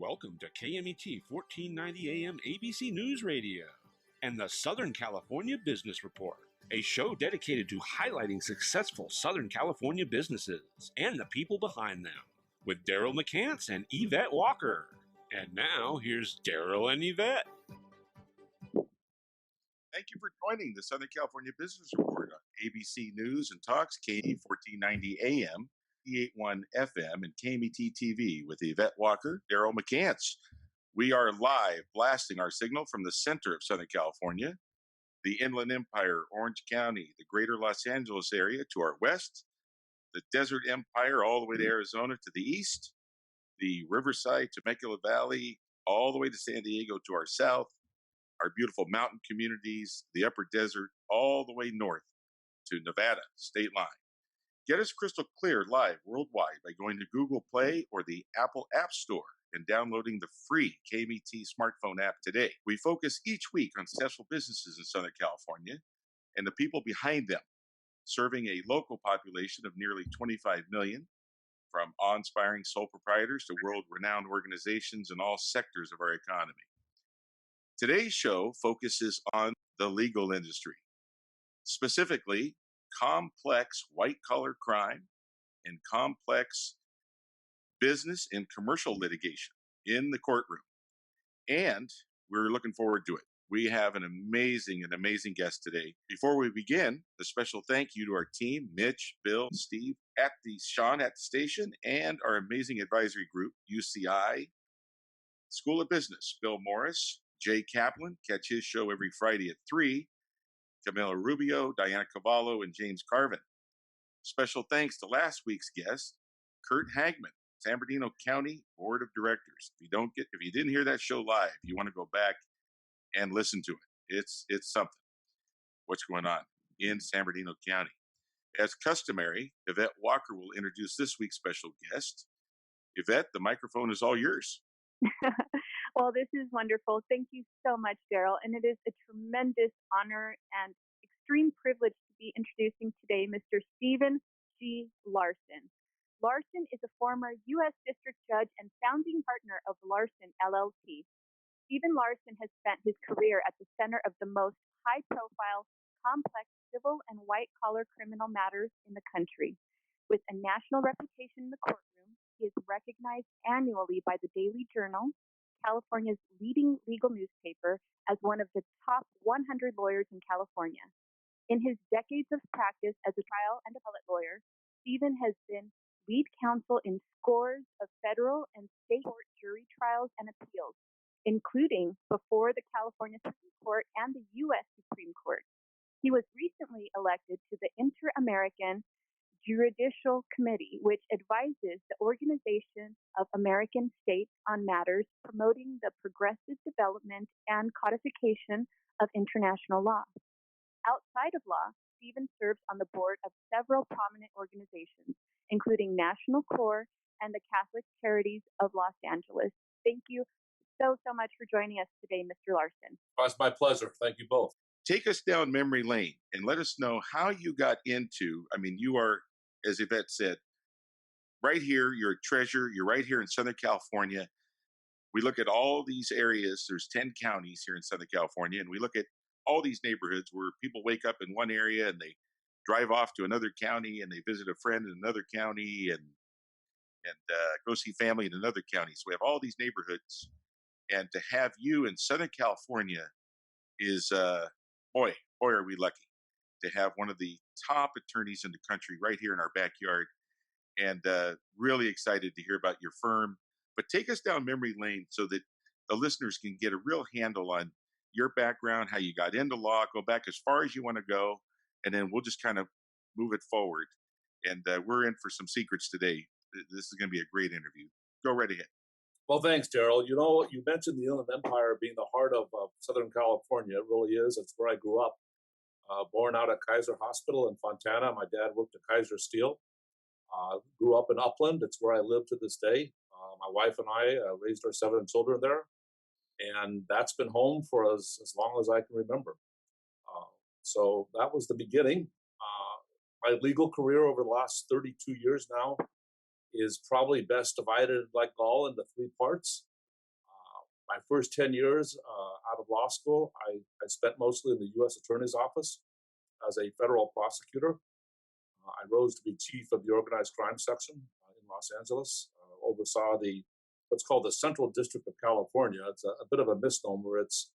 Welcome to KMET 1490 AM ABC News Radio and the Southern California Business Report, a show dedicated to highlighting successful Southern California businesses and the people behind them, with Daryl McCants and Yvette Walker. And now, here's Daryl and Yvette. Thank you for joining the Southern California Business Report on ABC News and Talks, KD 1490 AM, 81 FM, and KMET TV with Yvette Walker, Daryl McCants. We are live blasting our signal from the center of Southern California, the Inland Empire, Orange County, the greater Los Angeles area to our west, the Desert Empire all the way to Arizona to the east, the Riverside, Temecula Valley, all the way to San Diego to our south, our beautiful mountain communities, the upper desert, all the way north to Nevada state line. Get us crystal clear live worldwide by going to Google Play or the Apple App Store and downloading the free KMET smartphone app today. We focus each week on successful businesses in Southern California and the people behind them, serving a local population of nearly 25 million, from awe-inspiring sole proprietors to world-renowned organizations in all sectors of our economy. Today's show focuses on the legal industry, specifically complex white-collar crime and complex business and commercial litigation in the courtroom. And we're looking forward to it. We have an amazing guest today. Before we begin, a special thank you to our team, Mitch, Bill, Steve, Sean at the station, and our amazing advisory group, UCI, School of Business, Bill Morris, Jay Kaplan. Catch his show every Friday at 3. Camila Rubio, Diana Cavallo, and James Carvin. Special thanks to last week's guest, Kurt Hagman, San Bernardino County Board of Directors. If you didn't hear that show live, you want to go back and listen to it. It's something. What's going on in San Bernardino County? As customary, Yvette Walker will introduce this week's special guest. Yvette, the microphone is all yours. Well, this is wonderful. Thank you so much, Daryl. And it is a tremendous honor and extreme privilege to be introducing today Mr. Stephen G. Larson. Larson is a former U.S. District Judge and founding partner of Larson LLP. Stephen Larson has spent his career at the center of the most high-profile, complex civil and white-collar criminal matters in the country. With a national reputation in the courtroom, he is recognized annually by the Daily Journal, California's leading legal newspaper, as one of the top 100 lawyers in California. In his decades of practice as a trial and appellate lawyer, Stephen has been lead counsel in scores of federal and state court jury trials and appeals, including before the California Supreme Court and the U.S. Supreme Court. He was recently elected to the Inter-American Juridical Committee, which advises the Organization of American States on matters promoting the progressive development and codification of international law. Outside of law, Stephen serves on the board of several prominent organizations, including National Core and the Catholic Charities of Los Angeles. Thank you so much for joining us today, Mr. Larson. Oh, it's my pleasure. Thank you both. Take us down memory lane and let us know how you got into, you are, as Yvette said, right here, you're a treasure. You're right here in Southern California. We look at all these areas. There's 10 counties here in Southern California, and we look at all these neighborhoods where people wake up in one area and they drive off to another county and they visit a friend in another county and go see family in another county. So we have all these neighborhoods, and to have you in Southern California is, boy, are we lucky to have one of the top attorneys in the country right here in our backyard, and really excited to hear about your firm. But take us down memory lane so that the listeners can get a real handle on your background, how you got into law, go back as far as you want to go, and then we'll just kind of move it forward. And we're in for some secrets today. This is going to be a great interview. Go right ahead. Well, thanks, Daryl. You know, you mentioned the Inland Empire being the heart of Southern California. It really is. It's where I grew up. Born out at Kaiser Hospital in Fontana. My dad worked at Kaiser Steel. Grew up in Upland. It's where I live to this day. My wife and I raised our 7 children there. And that's been home for as long as I can remember. So that was the beginning. My legal career over the last 32 years now is probably best divided like all into 3 parts. My first 10 years out of law school, I spent mostly in the U.S. Attorney's Office as a federal prosecutor. I rose to be chief of the organized crime section in Los Angeles, oversaw what's called the Central District of California. It's a bit of a misnomer. It's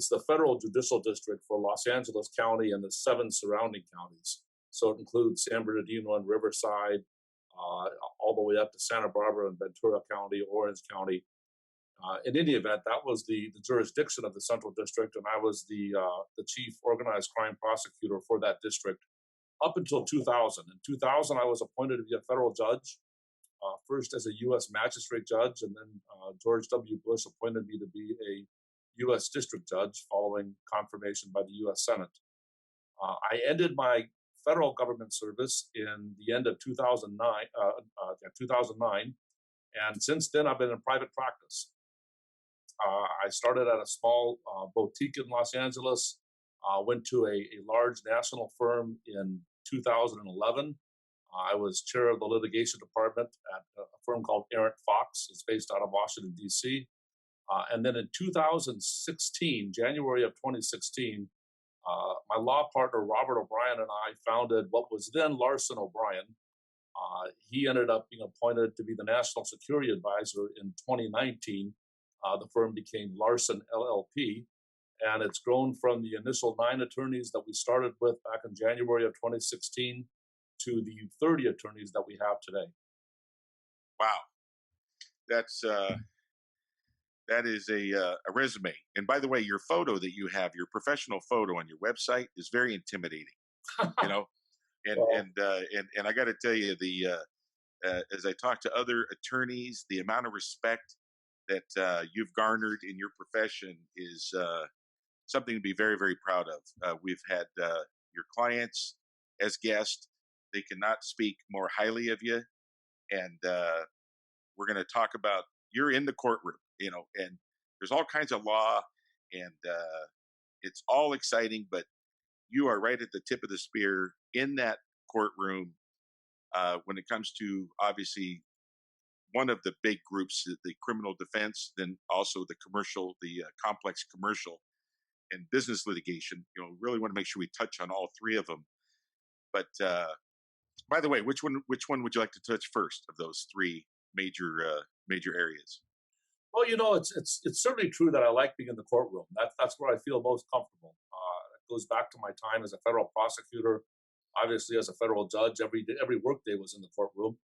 the federal judicial district for Los Angeles County and the 7 surrounding counties. So it includes San Bernardino and Riverside, all the way up to Santa Barbara and Ventura County, Orange County. In any event, that was the jurisdiction of the Central District, and I was the chief organized crime prosecutor for that district up until 2000. In 2000, I was appointed to be a federal judge, first as a U.S. magistrate judge, and then George W. Bush appointed me to be a U.S. district judge following confirmation by the U.S. Senate. I ended my federal government service in the end of 2009, and since then I've been in private practice. I started at a small boutique in Los Angeles, went to a large national firm in 2011. I was chair of the litigation department at a firm called Errant Fox. It's based out of Washington, D.C. And then in 2016, January of 2016, my law partner, Robert O'Brien, and I founded what was then Larson O'Brien. He ended up being appointed to be the national security advisor in 2019. The firm became Larson LLP, and it's grown from the initial 9 attorneys that we started with back in January of 2016 to the 30 attorneys that we have today. Wow, that is a resume. And by the way, your photo that you have, your professional photo on your website, is very intimidating. You know, and I got to tell you, as I talk to other attorneys, the amount of respect that you've garnered in your profession is something to be very, very proud of. We've had your clients as guests. They cannot speak more highly of you. And we're going to talk about, you're in the courtroom, you know, and there's all kinds of law, and it's all exciting, but you are right at the tip of the spear in that courtroom when it comes to, obviously, one of the big groups, the criminal defense, then also the commercial, the complex commercial and business litigation. You know, really want to make sure we touch on all 3 of them. But by the way, which one would you like to touch first of those 3 major areas? Well, you know, it's certainly true that I like being in the courtroom. That's where I feel most comfortable. It goes back to my time as a federal prosecutor, obviously as a federal judge. Every workday was in the courtroom.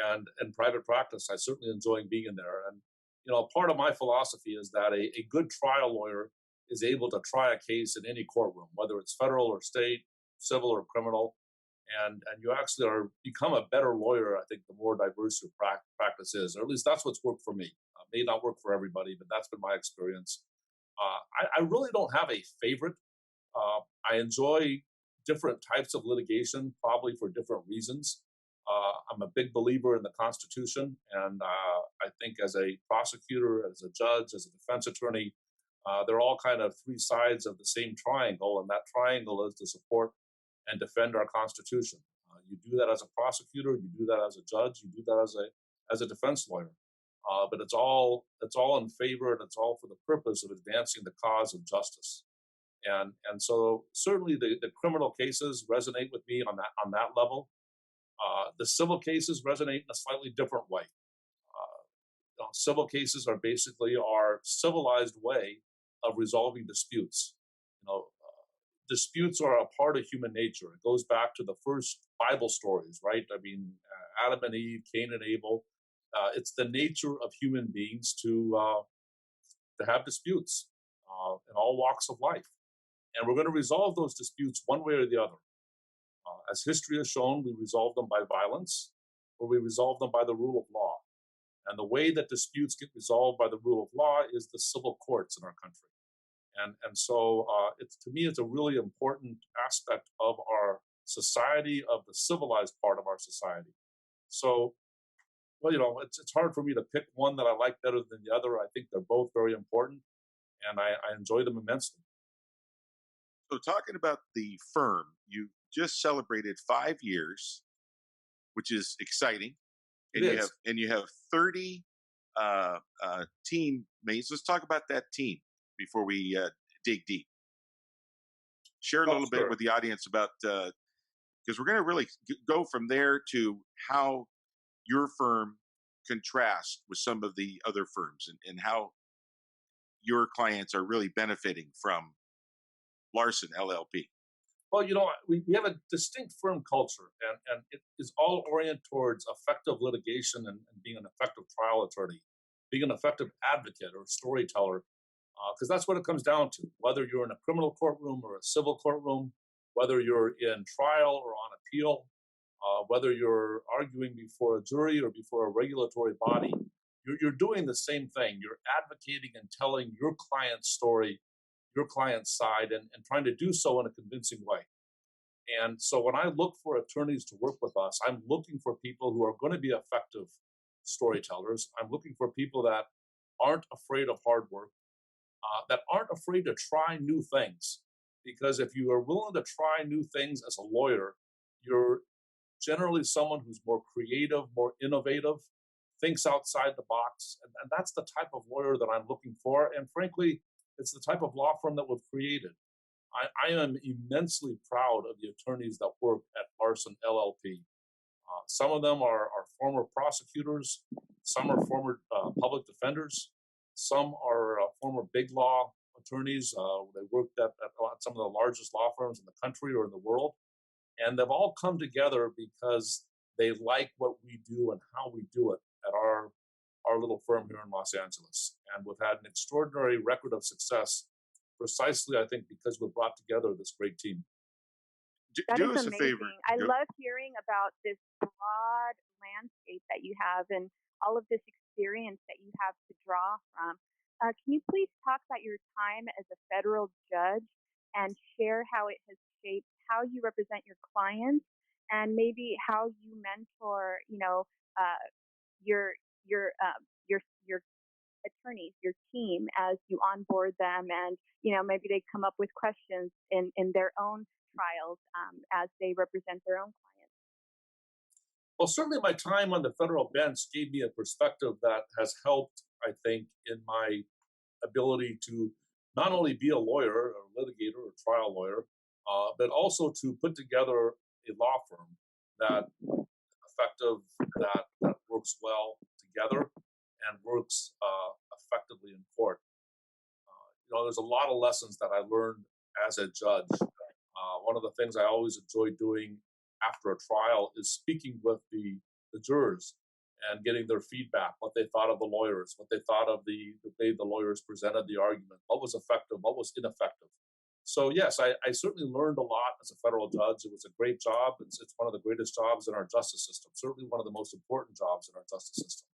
And in private practice, I certainly enjoy being in there. And, you know, part of my philosophy is that a good trial lawyer is able to try a case in any courtroom, whether it's federal or state, civil or criminal. And you actually become a better lawyer, I think, the more diverse your practice is, or at least that's what's worked for me. May not work for everybody, but that's been my experience. I really don't have a favorite. I enjoy different types of litigation, probably for different reasons. I'm a big believer in the Constitution, and I think as a prosecutor, as a judge, as a defense attorney, they're all kind of 3 sides of the same triangle, and that triangle is to support and defend our Constitution. You do that as a prosecutor, you do that as a judge, you do that as a defense lawyer. But it's all in favor, and it's all for the purpose of advancing the cause of justice. And so certainly the criminal cases resonate with me on that level. The civil cases resonate in a slightly different way. Civil cases are basically our civilized way of resolving disputes. Disputes are a part of human nature. It goes back to the first Bible stories, right? I mean, Adam and Eve, Cain and Abel. It's the nature of human beings to have disputes in all walks of life. And we're going to resolve those disputes one way or the other. As history has shown, we resolve them by violence, or we resolve them by the rule of law. And the way that disputes get resolved by the rule of law is the civil courts in our country. And so to me, it's a really important aspect of our society, of the civilized part of our society. So, well, it's hard for me to pick one that I like better than the other. I think they're both very important, and I enjoy them immensely. So talking about the firm, you just celebrated 5 years, which is exciting. And you have 30 teammates. Let's talk about that team before we dig deep. Share a little bit Sure. with the audience about, because we're going to really go from there to how your firm contrasts with some of the other firms, and how your clients are really benefiting from Larson LLP. Well, we have a distinct firm culture, and it is all oriented towards effective litigation and being an effective trial attorney, being an effective advocate or storyteller, because that's what it comes down to. Whether you're in a criminal courtroom or a civil courtroom, whether you're in trial or on appeal, whether you're arguing before a jury or before a regulatory body, you're doing the same thing. You're advocating and telling your client's story, your client's side, and trying to do so in a convincing way. And so when I look for attorneys to work with us, I'm looking for people who are going to be effective storytellers. I'm looking for people that aren't afraid of hard work, that aren't afraid to try new things. Because if you are willing to try new things as a lawyer, you're generally someone who's more creative, more innovative, thinks outside the box. And that's the type of lawyer that I'm looking for. And frankly, it's the type of law firm that we've created. I am immensely proud of the attorneys that work at Larson LLP. Some of them are former prosecutors, some are former public defenders, some are former big law attorneys. They worked at some of the largest law firms in the country or in the world. And they've all come together because they like what we do and how we do it at our little firm here in Los Angeles. And we've had an extraordinary record of success, precisely, I think, because we've brought together this great team. That Do is us a amazing. favor. I love hearing about this broad landscape that you have and all of this experience that you have to draw from. Can you please talk about your time as a federal judge and share how it has shaped how you represent your clients and maybe how you mentor, your attorneys, your team, as you onboard them, and maybe they come up with questions in their own trials as they represent their own clients. Well, certainly my time on the federal bench gave me a perspective that has helped, I think, in my ability to not only be a lawyer or litigator or trial lawyer, but also to put together a law firm that effective, that works well together and works effectively in court. There's a lot of lessons that I learned as a judge. One of the things I always enjoy doing after a trial is speaking with the jurors and getting their feedback, what they thought of the lawyers, what they thought of the way the lawyers presented the argument, what was effective, what was ineffective. So yes, I certainly learned a lot as a federal judge. It was a great job. It's one of the greatest jobs in our justice system, certainly one of the most important jobs in our justice system.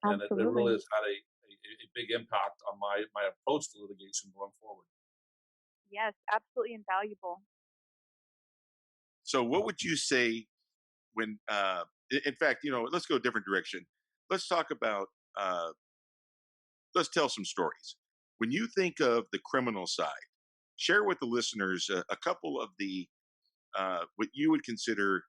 And it really has had a big impact on my approach to litigation going forward. Yes, absolutely invaluable. So what would you say when, in fact, let's go a different direction. Let's talk about, let's tell some stories. When you think of the criminal side, share with the listeners a couple of the, what you would consider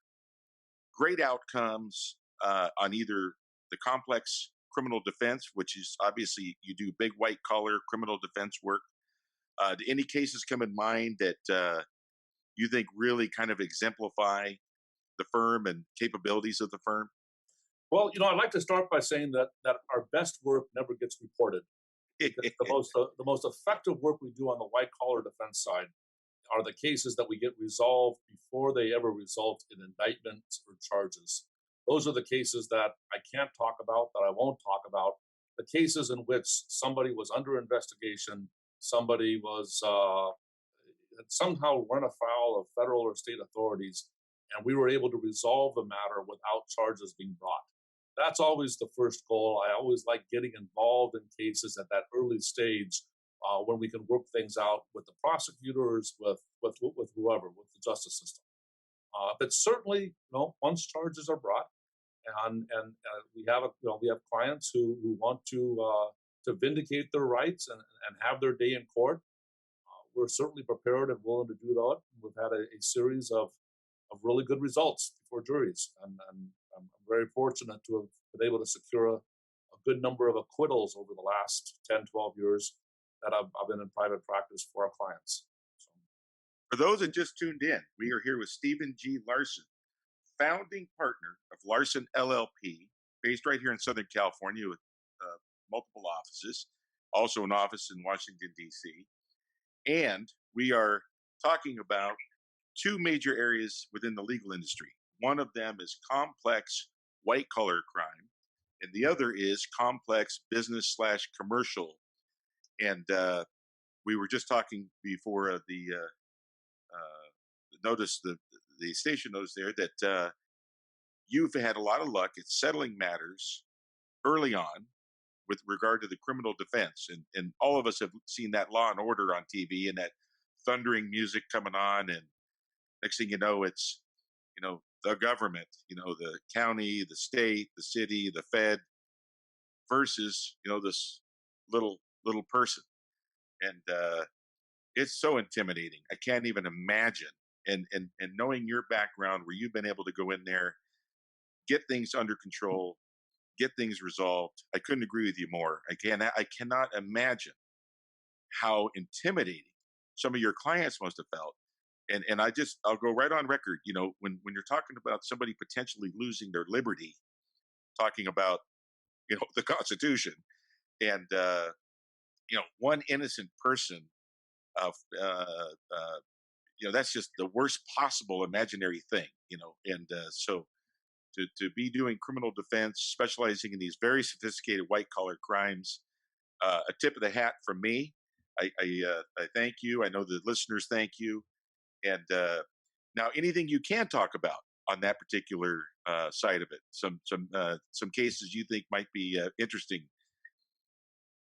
great outcomes on either the complex criminal defense, which is obviously you do big white collar criminal defense work. Do any cases come in mind that you think really kind of exemplify the firm and capabilities of the firm? Well, I'd like to start by saying that our best work never gets reported. Because the most effective work we do on the white collar defense side are the cases that we get resolved before they ever result in indictments or charges. Those are the cases that I can't talk about, that I won't talk about. The cases in which somebody was under investigation, somebody was had somehow run afoul of federal or state authorities, and we were able to resolve the matter without charges being brought. That's always the first goal. I always like getting involved in cases at that early stage when we can work things out with the prosecutors, with whoever, with the justice system. But certainly, once charges are brought, and we have clients who want to vindicate their rights and have their day in court. We're certainly prepared and willing to do that. We've had a series of really good results before juries, and I'm very fortunate to have been able to secure a good number of acquittals over the last 10, 12 years that I've been in private practice for our clients. So, For those that just tuned in, we are here with Stephen G. Larson, founding partner of Larson LLP, based right here in Southern California with multiple offices, also an office in Washington, D.C. And we are talking about two major areas within the legal industry. One of them is complex white-collar crime, and the other is complex business/commercial. And we were just talking before the notice, the station notice there, that you've had a lot of luck at settling matters early on with regard to the criminal defense. And all of us have seen that Law and Order on TV and that thundering music coming on. And next thing you know, it's, the government, the county, the state, the city, the Fed versus, this little person. And it's so intimidating. I can't even imagine. And knowing your background where you've been able to go in there, get things under control, get things resolved. I couldn't agree with you more. I cannot imagine how intimidating some of your clients must have felt. And I'll go right on record, when you're talking about somebody potentially losing their liberty, talking about, the Constitution and, one innocent person of, that's just the worst possible imaginary thing, and so to be doing criminal defense, specializing in these very sophisticated white collar crimes, a tip of the hat from me. I thank you. I know the listeners thank you. And now, anything you can talk about on that particular side of it, some cases you think might be interesting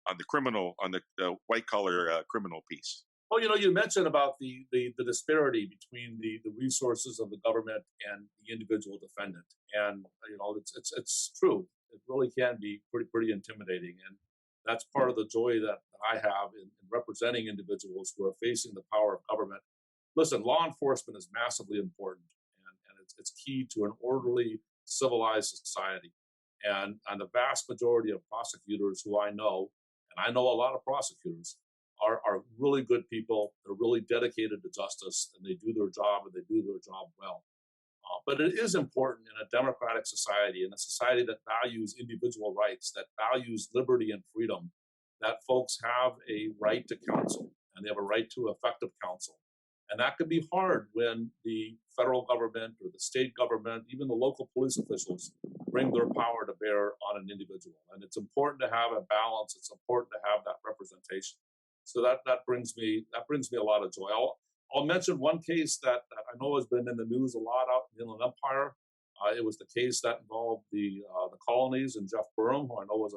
on the white collar criminal piece. Well, you mentioned about the disparity between the resources of the government and the individual defendant, and it's true. It really can be pretty intimidating, and that's part of the joy that I have in representing individuals who are facing the power of government. Listen, law enforcement is massively important, and it's key to an orderly, civilized society. And the vast majority of prosecutors who I know, and I know a lot of prosecutors, are really good people. They're really dedicated to justice, and they do their job, and they do their job well. But it is important in a democratic society, in a society that values individual rights, that values liberty and freedom, that folks have a right to counsel, and they have a right to effective counsel. And that can be hard when the federal government or the state government, even the local police officials, bring their power to bear on an individual. And it's important to have a balance. It's important to have that representation. So that brings me a lot of joy. I'll mention one case that I know has been in the news a lot out in the Inland Empire. It was the case that involved the colonies and Jeff Burham, who I know was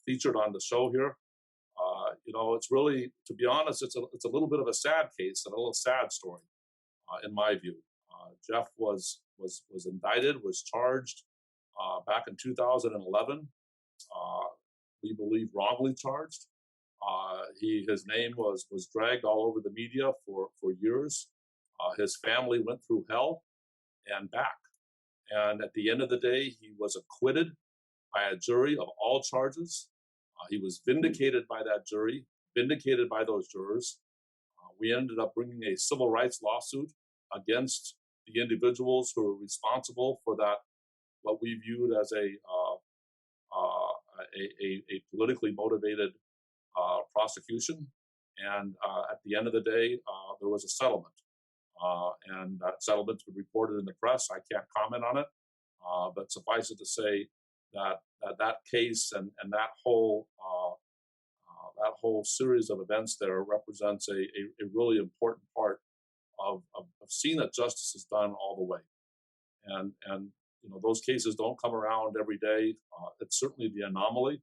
featured on the show here. It's really, to be honest, it's a little bit of a sad case and a little sad story, in my view. Jeff was indicted, was charged back in 2011. We believe wrongly charged. His name was dragged all over the media for years. His family went through hell and back. And at the end of the day, he was acquitted by a jury of all charges. He was vindicated by that jury, vindicated by those jurors. We ended up bringing a civil rights lawsuit against the individuals who were responsible for that, what we viewed as a politically motivated prosecution. And at the end of the day, there was a settlement. And that settlement's been reported in the press. I can't comment on it. But suffice it to say that case and that whole series of events there represents a really important part of seeing that justice is done all the way. And those cases don't come around every day. It's certainly the anomaly,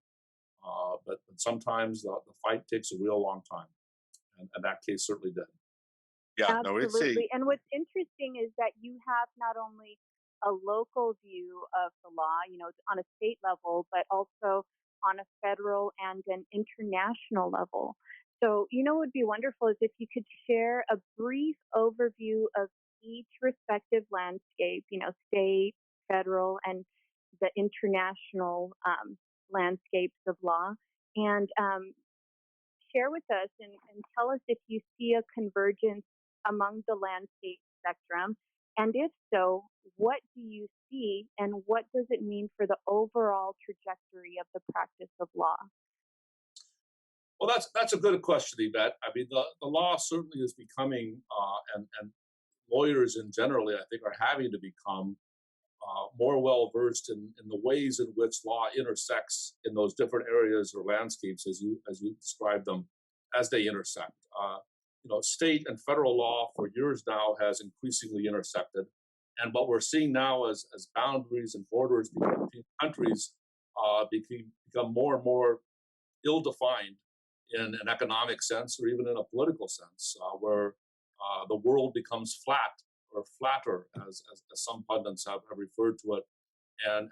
but sometimes the fight takes a real long time, and that case certainly did. Yeah, absolutely. And what's interesting is that you have not only a local view of the law, on a state level, but also on a federal and an international level. So, what would be wonderful is if you could share a brief overview of each respective landscape, state, federal, and the international landscapes of law, and share with us and tell us if you see a convergence among the landscape spectrum, and if so, what do you see, and what does it mean for the overall trajectory of the practice of law? Well, that's a good question, Yvette. I mean, the law certainly is becoming, and lawyers in generally, I think, are having to become more well versed in the ways in which law intersects in those different areas or landscapes as you described them, as they intersect. State and federal law for years now has increasingly intersected, and what we're seeing now as boundaries and borders between countries become more and more ill-defined in an economic sense or even in a political sense, where the world becomes flat or flatter, as some pundits have referred to it, and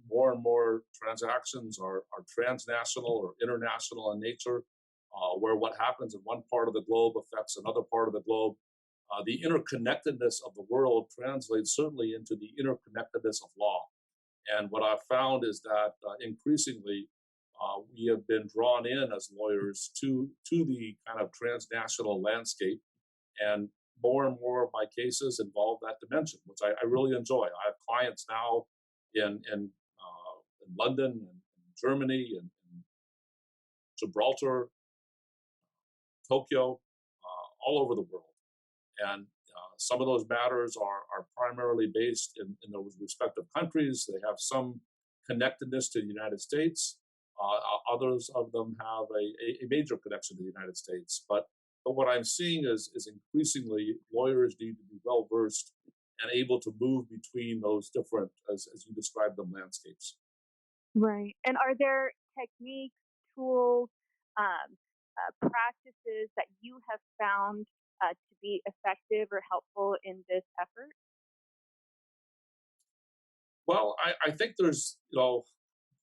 more and more transactions are transnational or international in nature, where what happens in one part of the globe affects another part of the globe. The interconnectedness of the world translates certainly into the interconnectedness of law. And what I've found is that increasingly we have been drawn in as lawyers to the kind of transnational landscape, and more my cases involve that dimension, which I really enjoy. I have clients now in London and Germany and Gibraltar, Tokyo, all over the world. And some of those matters are primarily based in those respective countries. They have some connectedness to the United States. Others of them have a major connection to the United States. But what I'm seeing is increasingly lawyers need to be well versed and able to move between those different, as you described them, landscapes. Right. And are there techniques, tools, practices that you have found to be effective or helpful in this effort? Well, I think there's,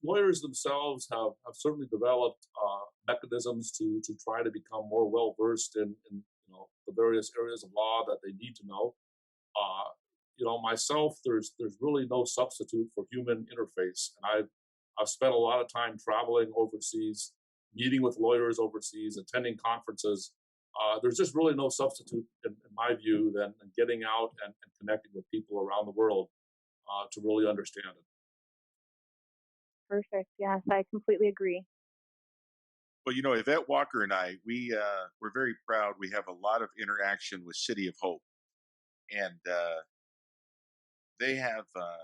lawyers themselves have certainly developed mechanisms to try to become more well versed in the various areas of law that they need to know. Myself, there's really no substitute for human interface, and I've spent a lot of time traveling overseas, meeting with lawyers overseas, attending conferences. There's just really no substitute, in my view, than getting out and connecting with people around the world to really understand it. Perfect. Yes, I completely agree. Well, Yvette Walker and I, we're very proud. We have a lot of interaction with City of Hope, and they have a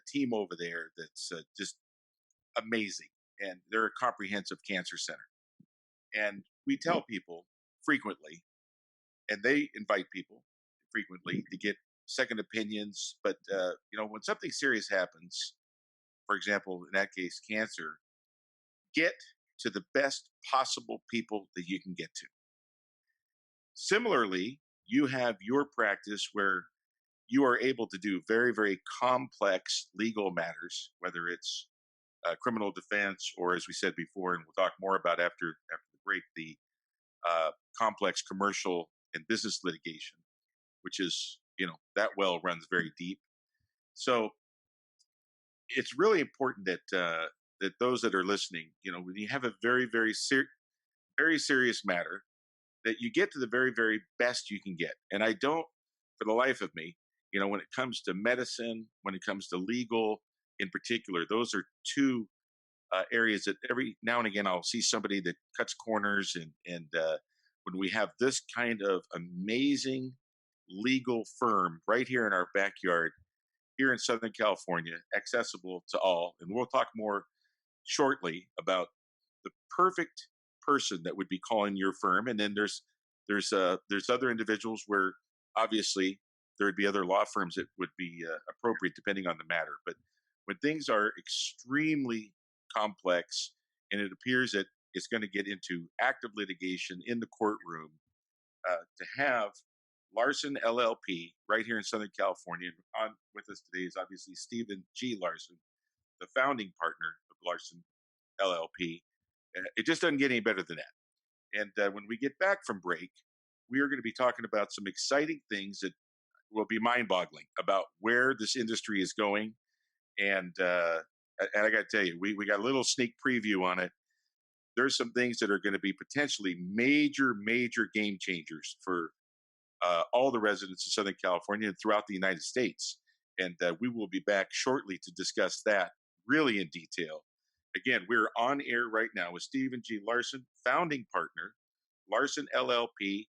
team over there that's just amazing, and they're a comprehensive cancer center. And we tell people frequently, and they invite people frequently to get second opinions. But when something serious happens, for example, in that case, cancer, get to the best possible people that you can get to. Similarly, you have your practice where you are able to do very, very complex legal matters, whether it's criminal defense or, as we said before, and we'll talk more about after the break, the complex commercial and business litigation, which is, that well runs very deep. So it's really important that that those that are listening, when you have a very, very very serious matter, that you get to the very, very best you can get. And I don't, for the life of me, when it comes to medicine, when it comes to legal in particular, those are two areas that every now and again I'll see somebody that cuts corners, and when we have this kind of amazing legal firm right here in our backyard, here in Southern California, accessible to all, and we'll talk more shortly about the perfect person that would be calling your firm. And then there's other individuals where obviously there would be other law firms that would be appropriate depending on the matter. But when things are extremely complex and it appears that it's going to get into active litigation in the courtroom, to have Larson LLP right here in Southern California, and on with us today is obviously Stephen G. Larson, the founding partner of Larson LLP. It just doesn't get any better than that. And when we get back from break, we are going to be talking about some exciting things that will be mind-boggling about where this industry is going. And I got to tell you, we got a little sneak preview on it. There's some things that are going to be potentially major game changers for all the residents of Southern California and throughout the United States. And we will be back shortly to discuss that really in detail. Again, we're on air right now with Stephen G. Larson, founding partner, Larson LLP,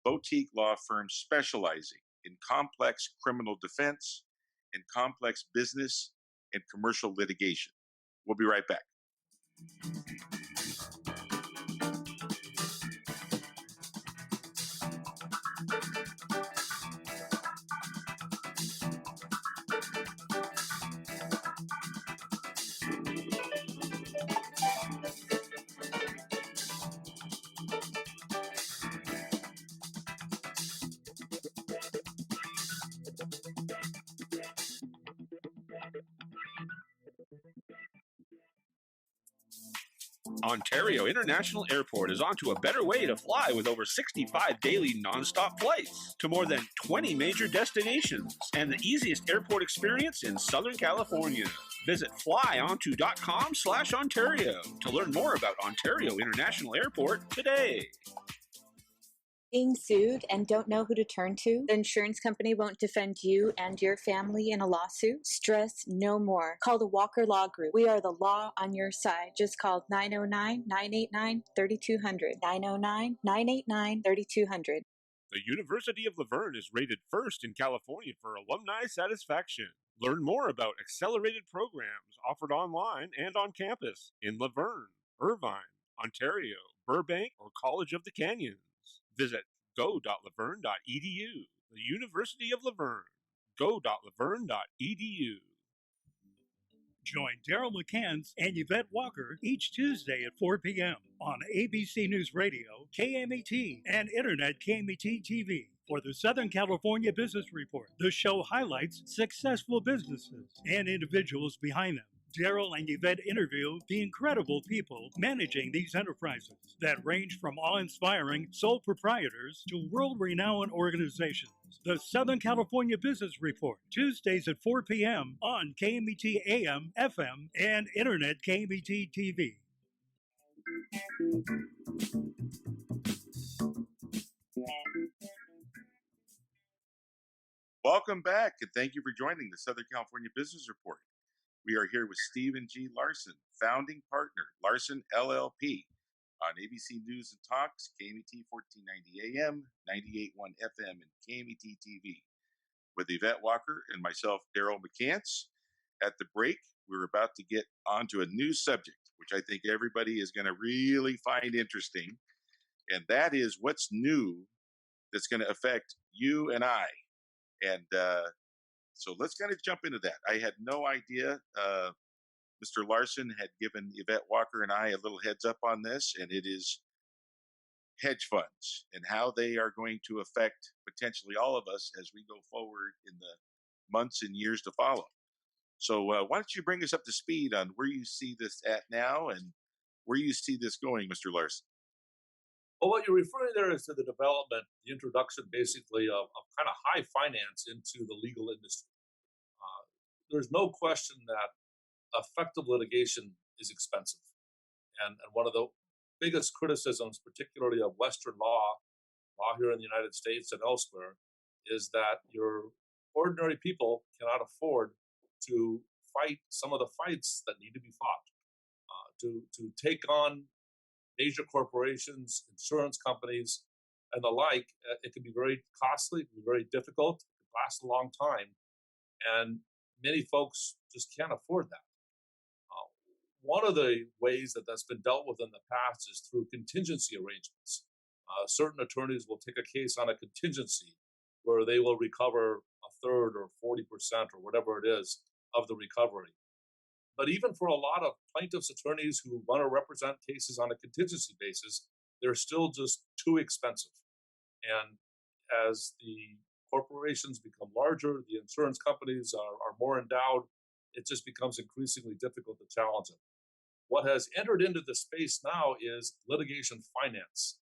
boutique law firm specializing in complex criminal defense and complex business and commercial litigation. We'll be right back. Ontario International Airport is onto a better way to fly with over 65 daily nonstop flights to more than 20 major destinations and the easiest airport experience in Southern California. Visit flyonto.com/Ontario to learn more about Ontario International Airport today. Being sued and don't know who to turn to? The insurance company won't defend you and your family in a lawsuit? Stress no more. Call the Walker Law Group. We are the law on your side. Just call 909-989-3200. 909-989-3200. The University of Laverne is rated first in California for alumni satisfaction. Learn more about accelerated programs offered online and on campus in Laverne, Irvine, Ontario, Burbank, or College of the Canyons. Visit go.laverne.edu. The University of Laverne. go.laverne.edu. Join Daryl McCants and Yvette Walker each Tuesday at 4 p.m. on ABC News Radio, KMET, and Internet KMET TV for the Southern California Business Report. The show highlights successful businesses and individuals behind them. Daryl and Yvette interview the incredible people managing these enterprises that range from awe-inspiring sole proprietors to world-renowned organizations. The Southern California Business Report, Tuesdays at 4 p.m. on KMET AM, FM, and Internet KMET TV. Welcome back, and thank you for joining the Southern California Business Report. We are here with Stephen G. Larson, founding partner, Larson LLP, on ABC News and Talks, KMET 1490 AM, 98.1 FM, and KMET TV, with Yvette Walker and myself, Daryl McCants. At the break, we're about to get onto a new subject, which I think everybody is going to really find interesting, and that is what's new that's going to affect you and I. And so let's kind of jump into that. I had no idea. Mr. Larson had given Yvette Walker and I a little heads up on this, and it is hedge funds and how they are going to affect potentially all of us as we go forward in the months and years to follow. So why don't you bring us up to speed on where you see this at now and where you see this going, Mr. Larson? Well, what you're referring there is to the development, the introduction basically of kind of high finance into the legal industry. There's no question that effective litigation is expensive. And one of the biggest criticisms, particularly of Western law here in the United States and elsewhere, is that your ordinary people cannot afford to fight some of the fights that need to be fought, to take on major corporations, insurance companies, and the like. It can be very costly, it can be very difficult, it can last a long time, and many folks just can't afford that. One of the ways that that's been dealt with in the past is through contingency arrangements. Certain attorneys will take a case on a contingency where they will recover a third or 40% or whatever it is of the recovery. But even for a lot of plaintiffs' attorneys who want to represent cases on a contingency basis, they're still just too expensive. And as the corporations become larger, the insurance companies are more endowed, it just becomes increasingly difficult to challenge them. What has entered into the space now is litigation finance.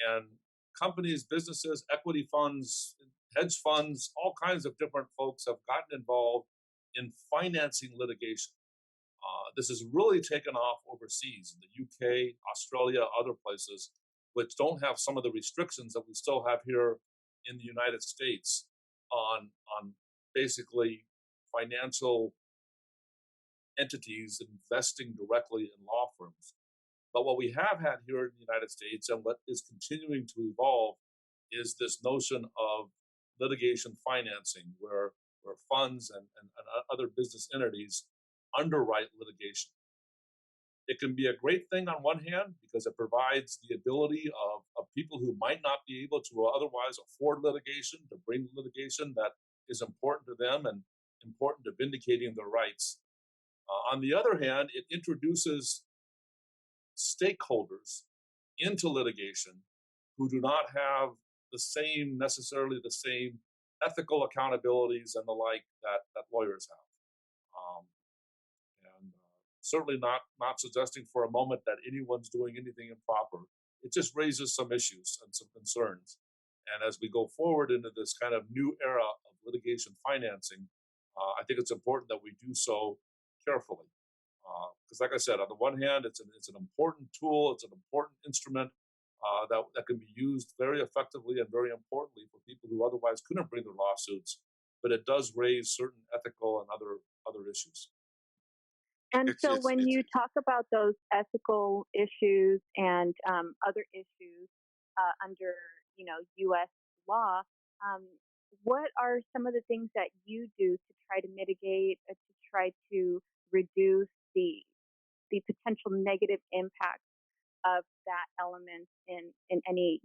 And companies, businesses, equity funds, hedge funds, all kinds of different folks have gotten involved in financing litigation. This has really taken off overseas in the UK, Australia, other places, which don't have some of the restrictions that we still have here in the United States on basically financial entities investing directly in law firms. But what we have had here in the United States, and what is continuing to evolve, is this notion of litigation financing, where funds and other business entities underwrite litigation. It can be a great thing on one hand because it provides the ability of people who might not be able to otherwise afford litigation to bring litigation that is important to them and important to vindicating their rights. On the other hand, it introduces stakeholders into litigation who do not have necessarily the same ethical accountabilities and the like that lawyers have. Certainly not suggesting for a moment that anyone's doing anything improper. It just raises some issues and some concerns. And as we go forward into this kind of new era of litigation financing, I think it's important that we do so carefully. Because like I said, on the one hand, it's an important tool, it's an important instrument that can be used very effectively and very importantly for people who otherwise couldn't bring their lawsuits, but it does raise certain ethical and other issues. And so when you talk about those ethical issues and other issues under, U.S. law, what are some of the things that you do to try to mitigate, to try to reduce the potential negative impact of that element in any,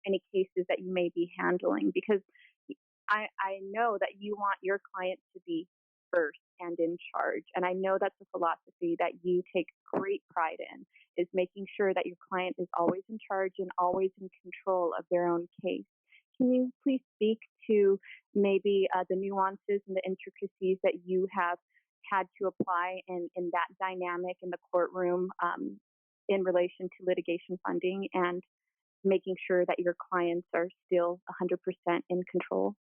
any cases that you may be handling? Because I know that you want your client to be first and in charge. And I know that's a philosophy that you take great pride in, is making sure that your client is always in charge and always in control of their own case. Can you please speak to maybe the nuances and the intricacies that you have had to apply in that dynamic in the courtroom in relation to litigation funding and making sure that your clients are still 100% in control?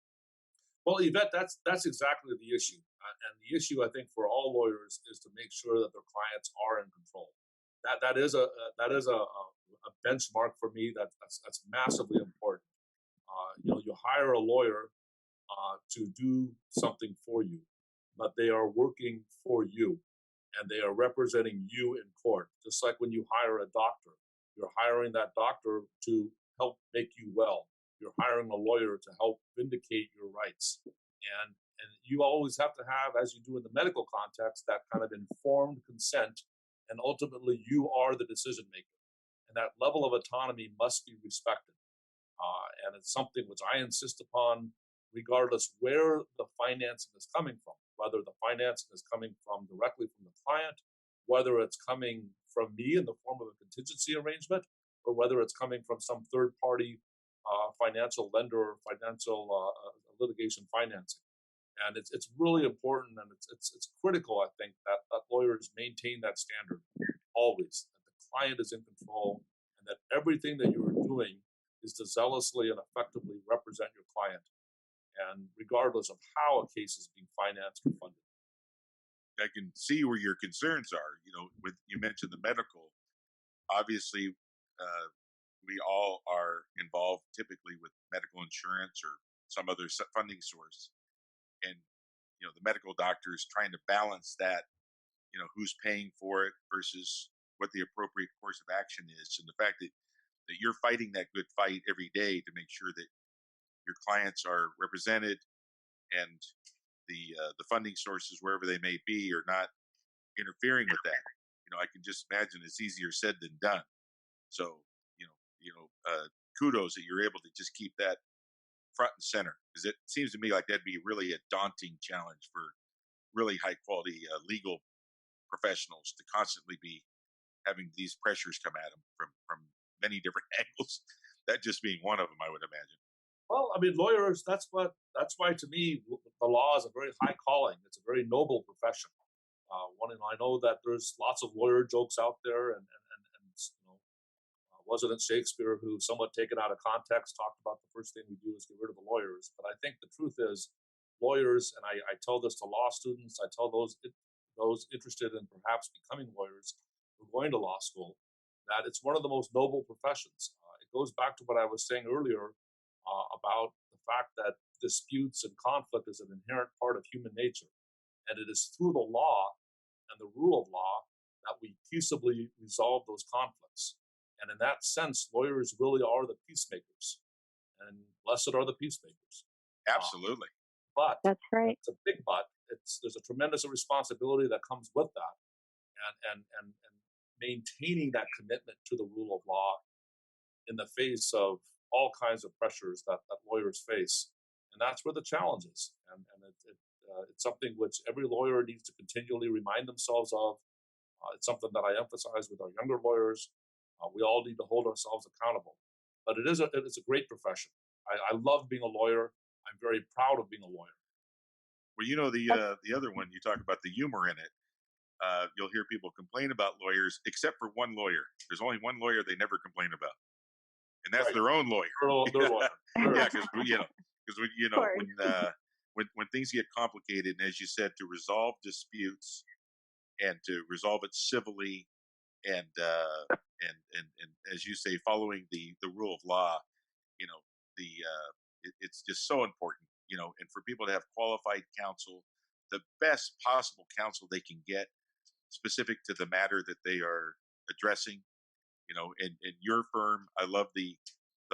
Well, Yvette, that's exactly the issue. And the issue, I think, for all lawyers is to make sure that their clients are in control. That is a benchmark for me that's massively important. You hire a lawyer to do something for you, but they are working for you, and they are representing you in court. Just like when you hire a doctor, you're hiring that doctor to help make you well. You're hiring a lawyer to help vindicate your rights. And you always have to have, as you do in the medical context, that kind of informed consent. And ultimately, you are the decision maker. And that level of autonomy must be respected. And it's something which I insist upon, regardless where the financing is coming from, whether the financing is coming from directly from the client, whether it's coming from me in the form of a contingency arrangement, or whether it's coming from some third party financial lender or financial litigation financing. And it's really important, and it's critical, I think, that lawyers maintain that standard always, that the client is in control, and that everything that you are doing is to zealously and effectively represent your client, and regardless of how a case is being financed or funded. I can see where your concerns are. You mentioned the medical. Obviously, we all are involved typically with medical insurance or some other funding source. And, the medical doctor is trying to balance that, who's paying for it versus what the appropriate course of action is. And the fact that you're fighting that good fight every day to make sure that your clients are represented and the funding sources, wherever they may be, are not interfering with that. I can just imagine it's easier said than done. So, kudos that you're able to just keep that front and center, because it seems to me like that'd be really a daunting challenge for really high quality legal professionals to constantly be having these pressures come at them from many different angles. That just being one of them, I would imagine. Well, I mean, lawyers, that's why to me, the law is a very high calling. It's a very noble profession. I know that there's lots of lawyer jokes out there, and Wasn't it Shakespeare who, somewhat taken out of context, talked about the first thing we do is get rid of the lawyers? But I think the truth is, lawyers, and I tell this to law students, I tell those interested in perhaps becoming lawyers who are going to law school, that it's one of the most noble professions. It goes back to what I was saying earlier about the fact that disputes and conflict is an inherent part of human nature. And it is through the law and the rule of law that we peaceably resolve those conflicts. And in that sense, lawyers really are the peacemakers. And blessed are the peacemakers. Absolutely. But That's right. it's a big but. There's a tremendous responsibility that comes with that. And maintaining that commitment to the rule of law in the face of all kinds of pressures that lawyers face. And that's where the challenge is. And it's something which every lawyer needs to continually remind themselves of. It's something that I emphasize with our younger lawyers. We all need to hold ourselves accountable. But it is a great profession. I love being a lawyer. I'm very proud of being a lawyer. Well, the other one, you talk about the humor in it. You'll hear people complain about lawyers, except for one lawyer. There's only one lawyer they never complain about, and that's their own lawyer. Their lawyer. Yeah, because when things get complicated, and as you said, to resolve disputes and to resolve it civilly, and as you say, following the rule of law, it's just so important, and for people to have qualified counsel, the best possible counsel they can get, specific to the matter that they are addressing. In your firm, I love the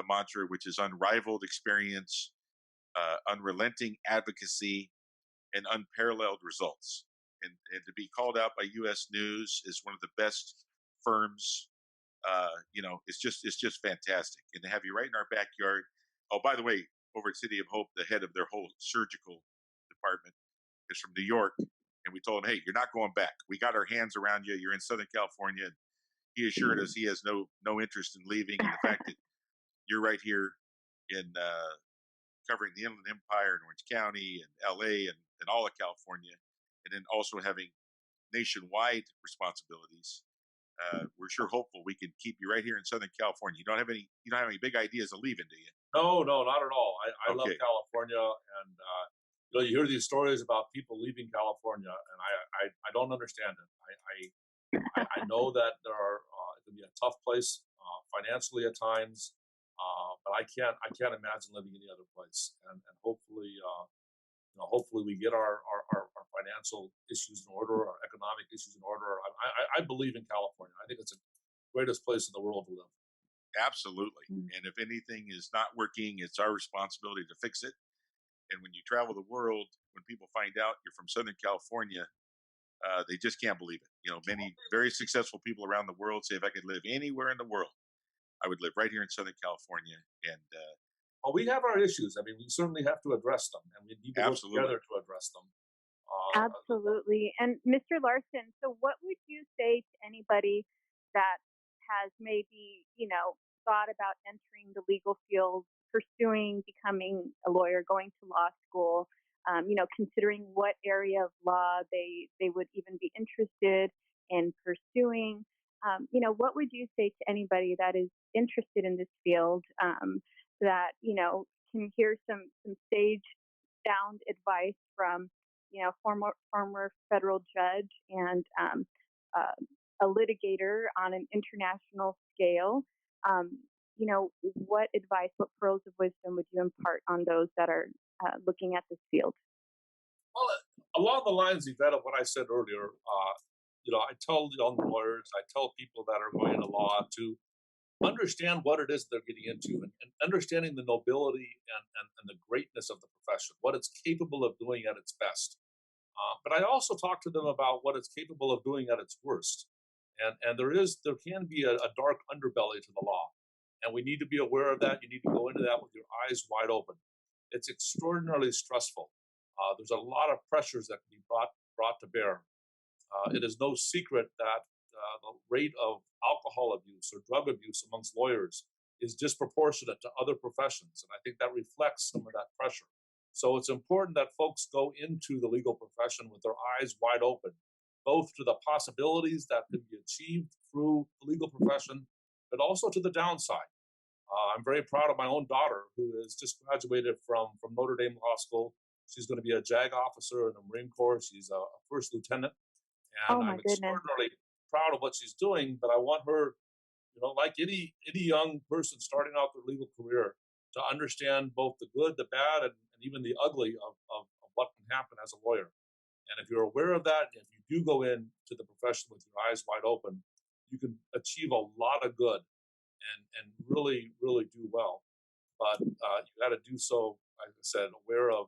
mantra, which is unrivaled experience, unrelenting advocacy, and unparalleled results. And to be called out by U.S. News as one of the best firms, it's just fantastic. And to have you right in our backyard. Oh, by the way, over at City of Hope, the head of their whole surgical department is from New York. And we told him, hey, you're not going back. We got our hands around you. You're in Southern California. And he assured us he has no interest in leaving. And the fact that you're right here in covering the Inland Empire and Orange County and LA and all of California, and then also having nationwide responsibilities, we're sure hopeful we can keep you right here in Southern California. You don't have any big ideas of leaving, do you? No, not at all. I love California, and you hear these stories about people leaving California, and I don't understand it. I know that it can be a tough place financially at times, but I can't imagine living any other place. And hopefully, hopefully we get our financial issues in order, our economic issues in order. I believe in California. I think it's the greatest place in the world to live. Absolutely. And if anything is not working, it's our responsibility to fix it. And when you travel the world, when people find out you're from Southern California, they just can't believe it. Many very successful people around the world say, if I could live anywhere in the world, I would live right here in Southern California. And well, we have our issues. I mean, we certainly have to address them, and we need to work together to address them. Absolutely. And Mr. Larson, so what would you say to anybody that has maybe, thought about entering the legal field, pursuing becoming a lawyer, going to law school, considering what area of law they would even be interested in pursuing? What would you say to anybody that is interested in this field, that, can hear some sage sound advice from, former federal judge and a litigator on an international scale? What advice, what pearls of wisdom would you impart on those that are looking at this field? Well, along the lines, Yvette, of what I said earlier, I tell young lawyers, I tell people that are going into law to understand what it is they're getting into, and understanding the nobility and the greatness of the profession, what it's capable of doing at its best. But I also talk to them about what it's capable of doing at its worst. And there can be a dark underbelly to the law. And we need to be aware of that. You need to go into that with your eyes wide open. It's extraordinarily stressful. There's a lot of pressures that can be brought to bear. It is no secret that the rate of alcohol abuse or drug abuse amongst lawyers is disproportionate to other professions. And I think that reflects some of that pressure. So it's important that folks go into the legal profession with their eyes wide open, both to the possibilities that can be achieved through the legal profession, but also to the downside. I'm very proud of my own daughter, who has just graduated from Notre Dame Law School. She's going to be a JAG officer in the Marine Corps. She's a first lieutenant, and Oh my I'm goodness. extraordinarily proud of what she's doing. But I want her, like any young person starting out their legal career, to understand both the good, the bad, and even the ugly of what can happen as a lawyer. And if you're aware of that, if you do go into the profession with your eyes wide open, you can achieve a lot of good and really, really do well. But you got to do so, like I said, aware of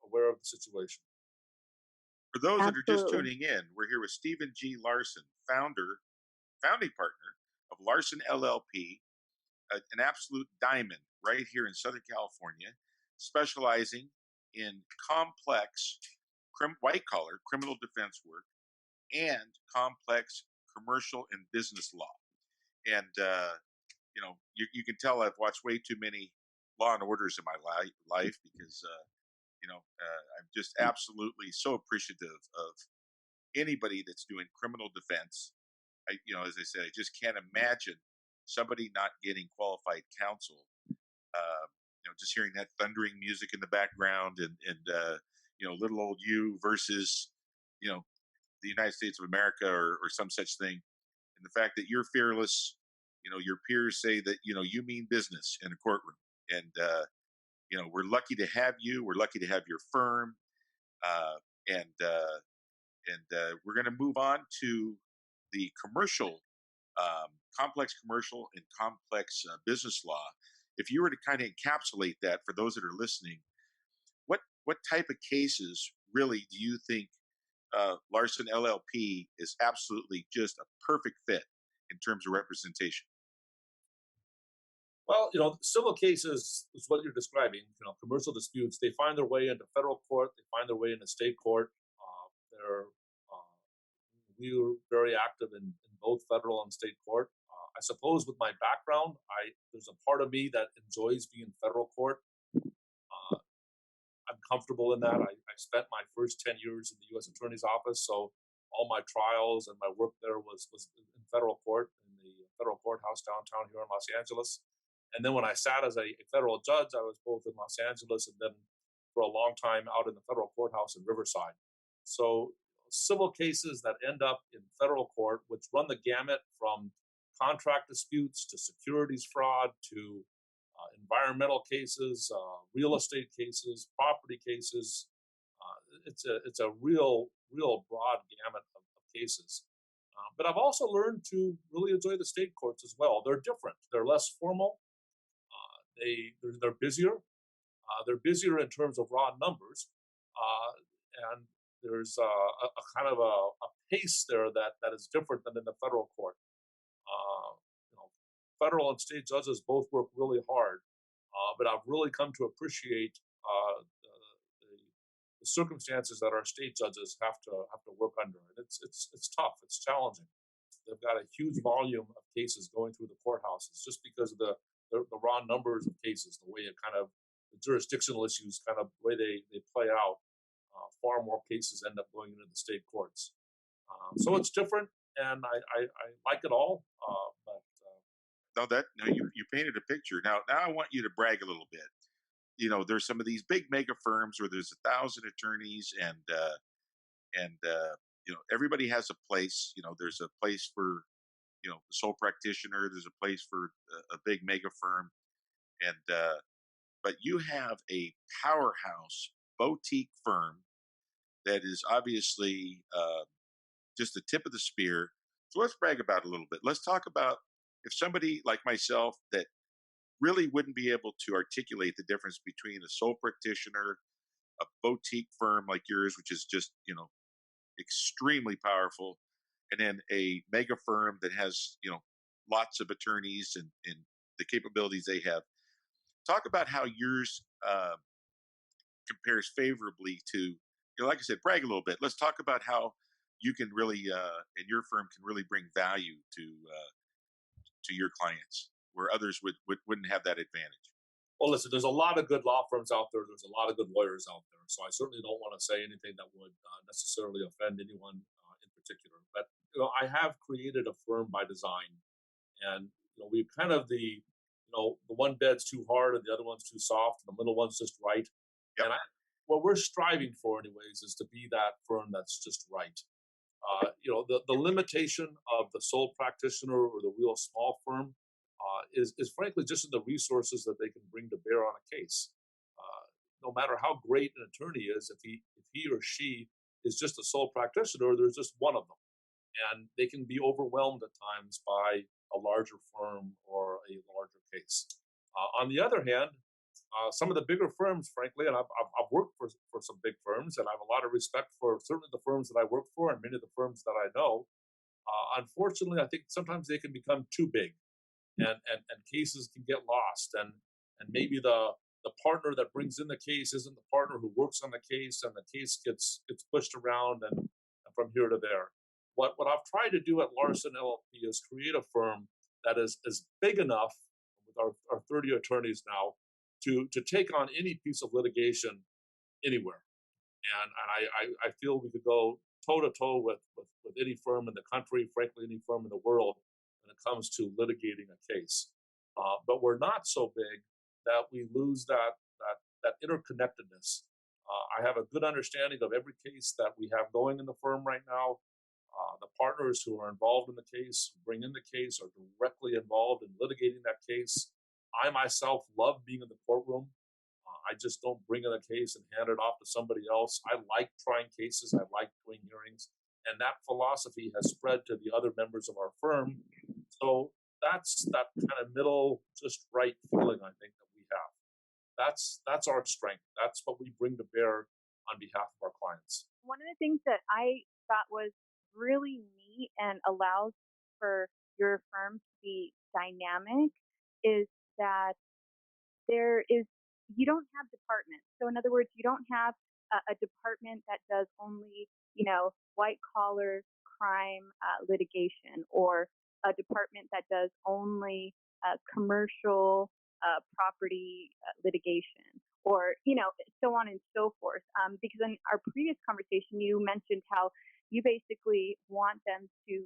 the situation. For those that are just Absolutely. tuning in, we're here with Stephen G. Larson, founding partner of Larson LLP, an absolute diamond right here in Southern California, specializing in complex white-collar criminal defense work and complex commercial and business law. And you can tell I've watched way too many Law and Orders in my life because I'm just absolutely so appreciative of anybody that's doing criminal defense. As I said, I just can't imagine somebody not getting qualified counsel. Just hearing that thundering music in the background and little old you versus the United States of America or some such thing, and the fact that you're fearless. Your peers say that you mean business in a courtroom, and we're lucky to have you. We're lucky to have your firm, and we're going to move on to the commercial, complex commercial and complex business law. If you were to kind of encapsulate that for those that are listening, what type of cases really do you think Larson LLP is absolutely just a perfect fit in terms of representation? Well, civil cases is what you're describing. Commercial disputes, they find their way into federal court, they find their way into state court. We were very active in both federal and state court. I suppose with my background, there's a part of me that enjoys being in federal court. I'm comfortable in that. I spent my first 10 years in the U.S. Attorney's Office, so all my trials and my work there was in federal court, in the federal courthouse downtown here in Los Angeles. And then when I sat as a federal judge, I was both in Los Angeles and then for a long time out in the federal courthouse in Riverside. So civil cases that end up in federal court, which run the gamut from contract disputes to securities fraud to environmental cases, real estate cases, property cases. It's a real broad gamut of cases. But I've also learned to really enjoy the state courts as well. They're different. They're less formal. They're busier. They're busier in terms of raw numbers, and there's a kind of a pace there that is different than in the federal court. Federal and state judges both work really hard, but I've really come to appreciate the circumstances that our state judges have to work under. And it's tough. It's challenging. They've got a huge volume of cases going through the courthouses just because of the raw numbers of cases, the way the jurisdictional issues kind of the way they play out. Far more cases end up going into the state courts. So it's different, and I like it all. You painted a picture. Now I want you to brag a little bit. There's some of these big mega firms where there's 1,000 attorneys, and everybody has a place. There's a place for the sole practitioner. There's a place for a big mega firm, and but you have a powerhouse boutique firm that is obviously just the tip of the spear. So let's brag about it a little bit. Let's talk about if somebody like myself that really wouldn't be able to articulate the difference between a sole practitioner, a boutique firm like yours, which is just, extremely powerful, and then a mega firm that has, lots of attorneys and the capabilities they have. Talk about how yours compares favorably to, like I said, brag a little bit. Let's talk about how you can really, and your firm can really bring value to your clients, where others wouldn't have that advantage. Well, listen, there's a lot of good law firms out there. There's a lot of good lawyers out there. So I certainly don't want to say anything that would necessarily offend anyone in particular. But I have created a firm by design, and we kind of the one bed's too hard and the other one's too soft, and the middle one's just right. Yep. And what we're striving for, anyways, is to be that firm that's just right. The limitation of the sole practitioner or the real small firm is frankly just in the resources that they can bring to bear on a case. No matter how great an attorney is, if he or she is just a sole practitioner, there's just one of them, and they can be overwhelmed at times by a larger firm or a larger case. On the other hand, some of the bigger firms, frankly, and I've worked for some big firms, and I have a lot of respect for certainly the firms that I work for and many of the firms that I know. Unfortunately, I think sometimes they can become too big, and cases can get lost, and maybe the partner that brings in the case isn't the partner who works on the case, and the case gets pushed around and from here to there. What I've tried to do at Larson LLP is create a firm that is big enough, with our 30 attorneys now, to take on any piece of litigation anywhere. And I feel we could go toe to toe with any firm in the country, frankly, any firm in the world when it comes to litigating a case. But we're not so big that we lose that interconnectedness. I have a good understanding of every case that we have going in the firm right now. The partners who are involved in the case, who bring in the case, are directly involved in litigating that case. I myself love being in the courtroom. I just don't bring in a case and hand it off to somebody else. I like trying cases. I like doing hearings. And that philosophy has spread to the other members of our firm. So that's that kind of middle, just right feeling, I think, that we have. That's our strength. That's what we bring to bear on behalf of our clients. One of the things that I thought was really neat and allows for your firm to be dynamic is that you don't have departments. So in other words, you don't have a department that does only, white collar crime litigation, or a department that does only commercial property litigation, or, so on and so forth. Because in our previous conversation, you mentioned how you basically want them to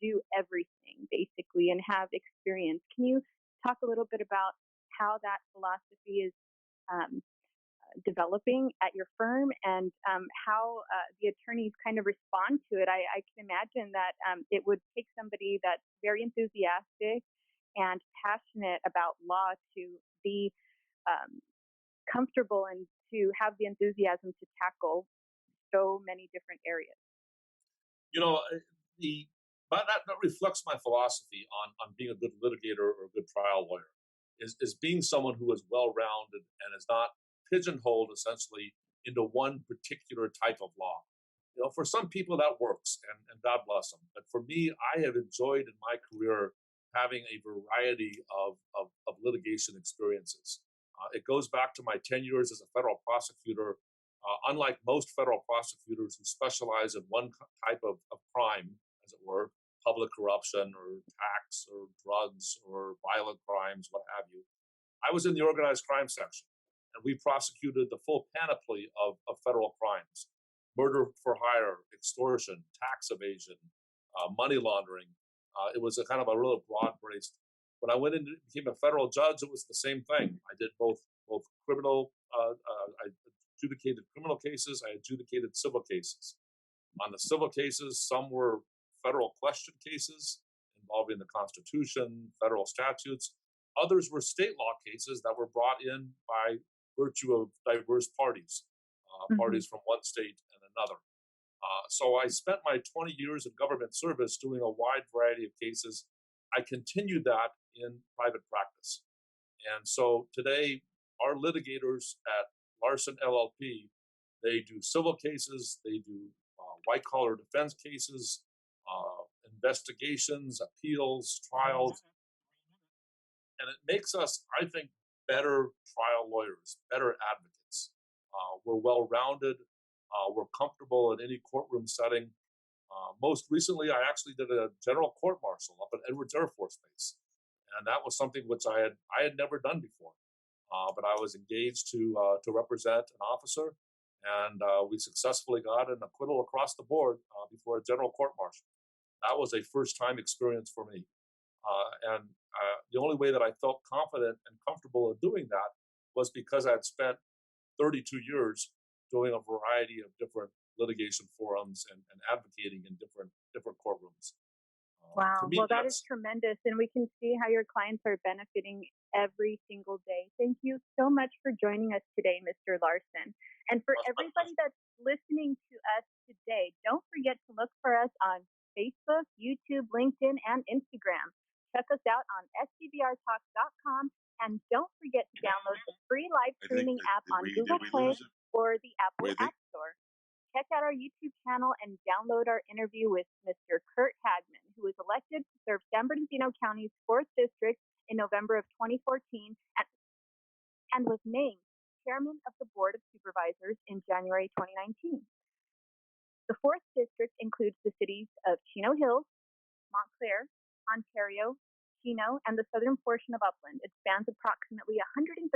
do everything, basically, and have experience. Can you talk a little bit about how that philosophy is developing at your firm, and how the attorneys kind of respond to it? I can imagine that it would take somebody that's very enthusiastic and passionate about law to be comfortable and to have the enthusiasm to tackle so many different areas. But that reflects my philosophy on being a good litigator or a good trial lawyer, is being someone who is well-rounded and is not pigeonholed essentially into one particular type of law. For some people that works, and God bless them. But for me, I have enjoyed in my career having a variety of litigation experiences. It goes back to my 10 years as a federal prosecutor. Unlike most federal prosecutors who specialize in one type of crime, as it were, public corruption or tax or drugs or violent crimes, what have you, I was in the organized crime section, and we prosecuted the full panoply of federal crimes: murder for hire, extortion, tax evasion, money laundering. It was a kind of a real broad-based. When I went in and became a federal judge, it was the same thing. I did both criminal, I adjudicated criminal cases, I adjudicated civil cases. On the civil cases, some were federal question cases involving the Constitution, federal statutes. Others were state law cases that were brought in by virtue of diverse parties, parties from one state and another. So I spent my 20 years of government service doing a wide variety of cases. I continued that in private practice. And so today, our litigators at Larson LLP, they do civil cases, they do white-collar defense cases, investigations, appeals, trials. And it makes us, I think, better trial lawyers, better advocates. We're well-rounded. We're comfortable in any courtroom setting. Most recently, I actually did a general court-martial up at Edwards Air Force Base. And that was something which I had never done before. But I was engaged to represent an officer, and we successfully got an acquittal across the board before a general court-martial. That was a first-time experience for me. And The only way that I felt confident and comfortable in doing that was because I had spent 32 years doing a variety of different litigation forums and advocating in different courtrooms. Wow. To me, Well, that is tremendous. And we can see how your clients are benefiting every single day. Thank you so much for joining us today, Mr. Larson. And for everybody that's listening to us today, don't forget to look for us on Facebook, YouTube, LinkedIn, and Instagram. Check us out on sdbrtalks.com. And don't forget to download the free live streaming app on Google Play or the Apple App Store. Check out our YouTube channel and download our interview with Mr. Kurt Hagman, who was elected to serve San Bernardino County's 4th District in November of 2014 and was named Chairman of the Board of Supervisors in January 2019. The 4th District includes the cities of Chino Hills, Montclair, Ontario, Chino, and the southern portion of Upland. It spans approximately 133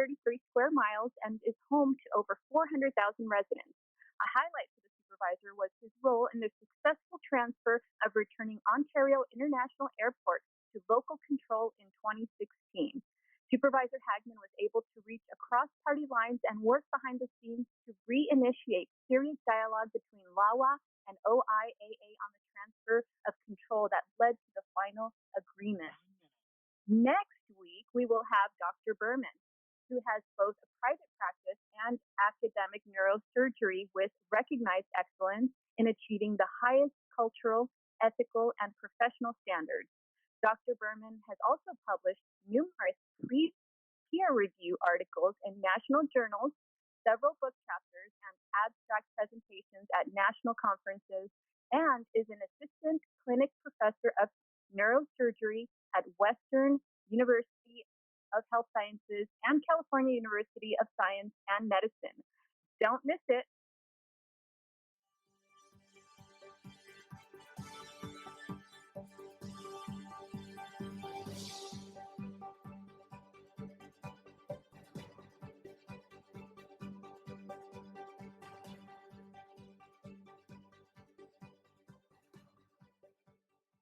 square miles and is home to over 400,000 residents. A highlight for the supervisor was his role in the successful transfer of returning Ontario International Airport to local control in 2016. Supervisor Hagman was able to reach across party lines and work behind the scenes to reinitiate serious dialogue between LAWA and OIAA on the transfer of control that led to the final agreement. Next week, we will have Dr. Berman, who has both a private practice and academic neurosurgery with recognized excellence in achieving the highest cultural, ethical, and professional standards. Dr. Berman has also published numerous peer review articles in national journals, several book chapters, and abstract presentations at national conferences, and is an assistant clinic professor of neurosurgery at Western University of Health Sciences and California University of Science and Medicine. Don't miss it.